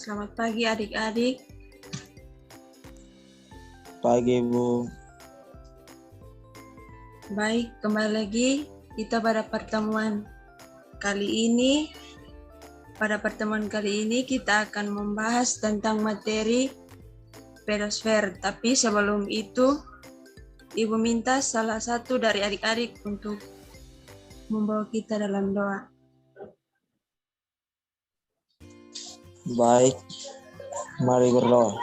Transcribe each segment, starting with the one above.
Selamat pagi adik-adik. Pagi, Bu. Baik, kembali lagi kita pada pertemuan kali ini. Pada pertemuan kali ini kita akan membahas tentang materi pedosfer. Tapi sebelum itu, Ibu minta salah satu dari adik-adik untuk membawa kita dalam doa. Baik, mari berdoa.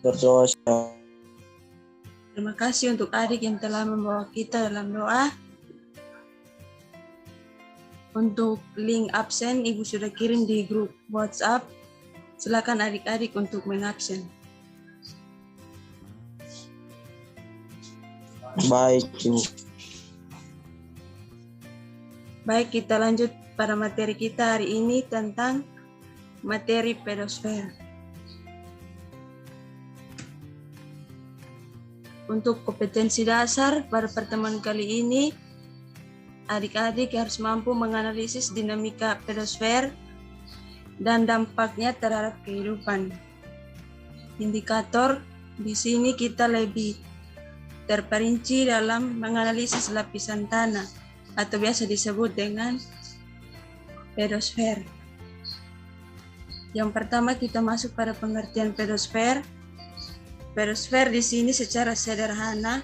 Berdoa. Terima kasih untuk adik yang telah membawa kita dalam doa. Untuk link absen, Ibu sudah kirim di grup WhatsApp. Silakan adik-adik untuk mengabsen. Baik, Ibu. Baik, kita lanjut pada materi kita hari ini tentang materi pedosfer. Untuk kompetensi dasar pada pertemuan kali ini, adik-adik harus mampu menganalisis dinamika pedosfer dan dampaknya terhadap kehidupan. Indikator di sini kita lebih terperinci dalam menganalisis lapisan tanah atau biasa disebut dengan pedosfer. Yang pertama kita masuk pada pengertian pedosfer. Pedosfer di sini secara sederhana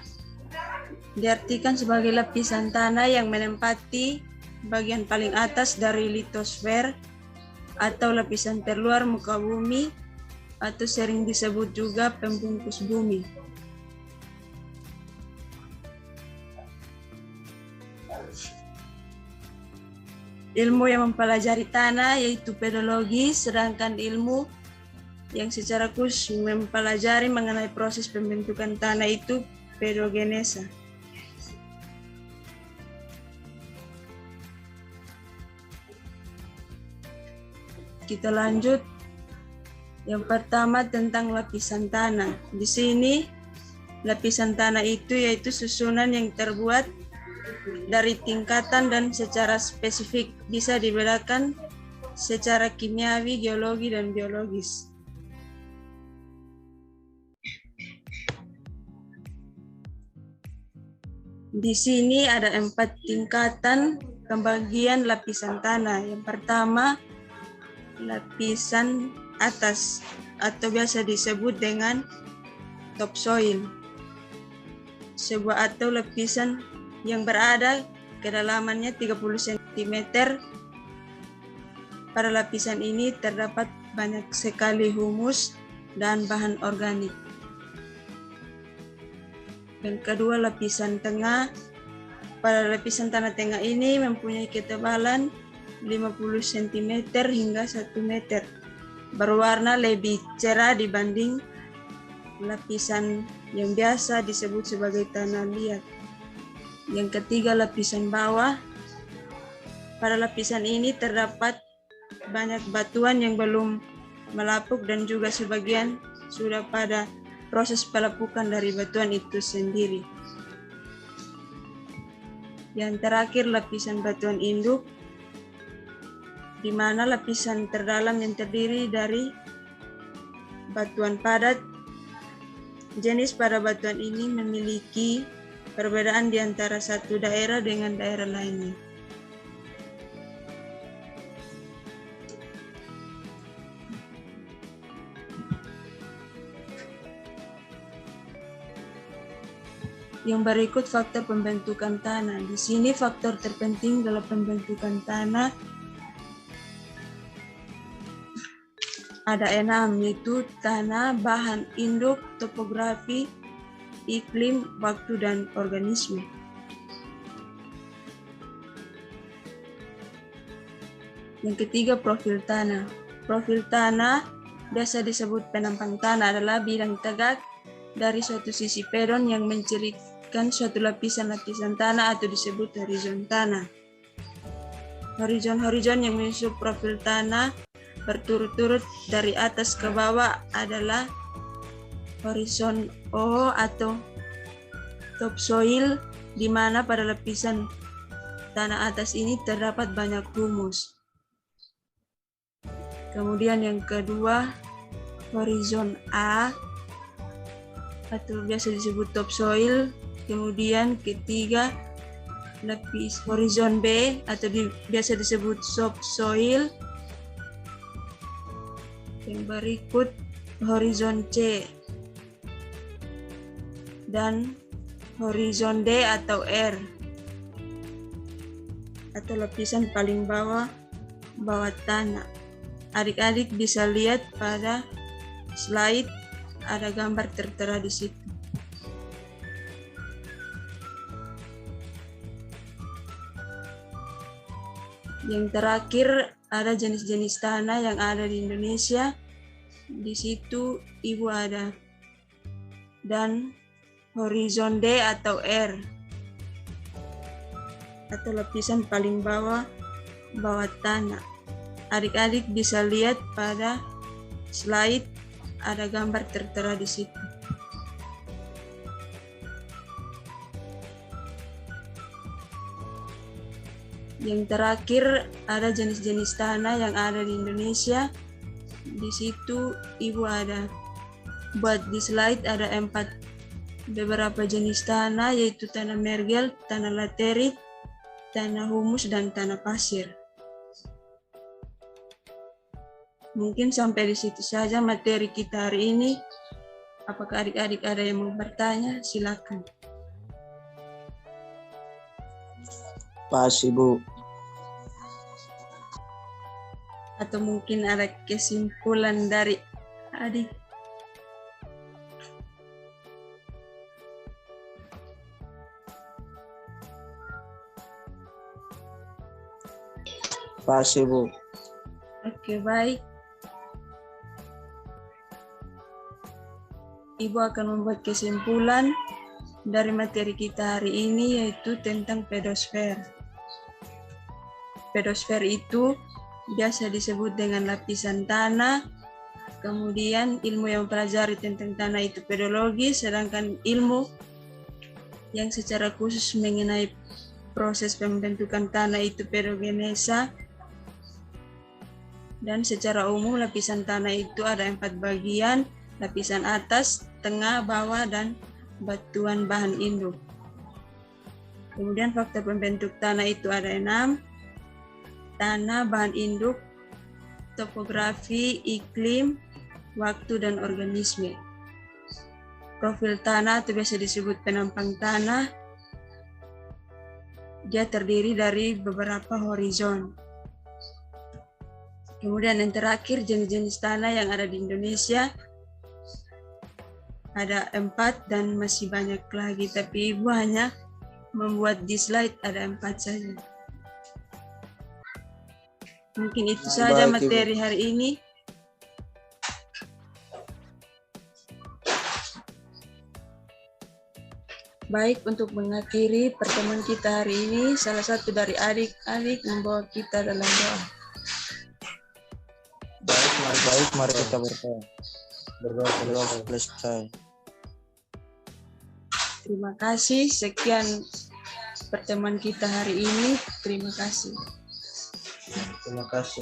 diartikan sebagai lapisan tanah yang menempati bagian paling atas dari litosfer atau lapisan terluar muka bumi atau sering disebut juga pembungkus bumi. Ilmu yang mempelajari tanah yaitu pedologi, sedangkan ilmu yang secara khusus mempelajari mengenai proses pembentukan tanah itu pedogenesa. Kita lanjut. Yang pertama tentang lapisan tanah. Di sini lapisan tanah itu yaitu susunan yang terbuat dari tingkatan dan secara spesifik, bisa dibedakan secara kimiawi, geologi, dan biologis. Di sini ada 4 tingkatan pembagian lapisan tanah. Yang pertama, lapisan atas atau biasa disebut dengan topsoil. Sebuah atau lapisan yang berada kedalamannya 30 cm. Pada lapisan ini terdapat banyak sekali humus dan bahan organik. Yang kedua, lapisan tengah. Pada lapisan tanah tengah ini mempunyai ketebalan 50 cm hingga 1 meter. Berwarna lebih cerah dibanding lapisan yang biasa disebut sebagai tanah liat. Yang ketiga, lapisan bawah. Pada lapisan ini terdapat banyak batuan yang belum melapuk dan juga sebagian sudah pada proses pelapukan dari batuan itu sendiri. Yang terakhir, lapisan batuan induk, di mana lapisan terdalam yang terdiri dari batuan padat. Jenis pada batuan ini memiliki perbedaan di antara satu daerah dengan daerah lainnya. Yang berikut faktor pembentukan tanah. Di sini faktor terpenting dalam pembentukan tanah ada 6, yaitu tanah, bahan induk, topografi, iklim, waktu, dan organisme. Yang ketiga, profil tanah. Profil tanah biasa disebut penampang tanah adalah bidang tegak dari suatu sisi pedon yang mencirikan suatu lapisan-lapisan tanah atau disebut horizon tanah. Horizon-horizon yang menyusun profil tanah berturut-turut dari atas ke bawah adalah horizon O atau topsoil, di mana pada lapisan tanah atas ini terdapat banyak humus. Kemudian yang kedua, horizon A atau biasa disebut topsoil. Kemudian ketiga, lapis horizon B atau biasa disebut subsoil. Yang berikut horizon C dan horizon D atau R atau lapisan paling bawah tanah. Adik-adik bisa lihat pada slide ada gambar tertera di situ. Yang terakhir ada jenis-jenis tanah yang ada di Indonesia. Di situ Ibu ada. Dan horizon D atau R atau lapisan paling bawah tanah. Adik-adik bisa lihat pada slide ada gambar tertera di situ. Yang terakhir ada jenis-jenis tanah yang ada di Indonesia. Di situ Ibu ada. Buat di slide ada 4 beberapa jenis tanah, yaitu tanah mergel, tanah laterit, tanah humus, dan tanah pasir. Mungkin sampai di situ saja materi kita hari ini. Apakah adik-adik ada yang mau bertanya? Silakan. Pas, Ibu. Atau mungkin ada kesimpulan dari adik. Pas, Ibu. Oke, baik. Ibu akan membuat kesimpulan dari materi kita hari ini, yaitu tentang pedosfer. Pedosfer itu biasa disebut dengan lapisan tanah. Kemudian ilmu yang mempelajari tentang tanah itu pedologi, sedangkan ilmu yang secara khusus mengenai proses pembentukan tanah itu pedogenesa. Dan secara umum lapisan tanah itu ada 4 bagian, lapisan atas, tengah, bawah, dan batuan bahan induk. Kemudian faktor pembentuk tanah itu ada 6, tanah, bahan induk, topografi, iklim, waktu, dan organisme. Profil tanah atau biasa disebut penampang tanah, dia terdiri dari beberapa horizon. Kemudian yang terakhir, jenis-jenis tanah yang ada di Indonesia ada 4 dan masih banyak lagi, tapi Ibu hanya membuat di slide ada 4 saja. Mungkin itu saja Baik, materi Ibu. hari ini. Baik, untuk mengakhiri pertemuan kita hari ini, salah satu dari adik-adik membawa kita dalam doa. Baik, mari kita berdoa. Berdoa selesai. Terima kasih. Sekian pertemuan kita hari ini. Terima kasih. Terima kasih.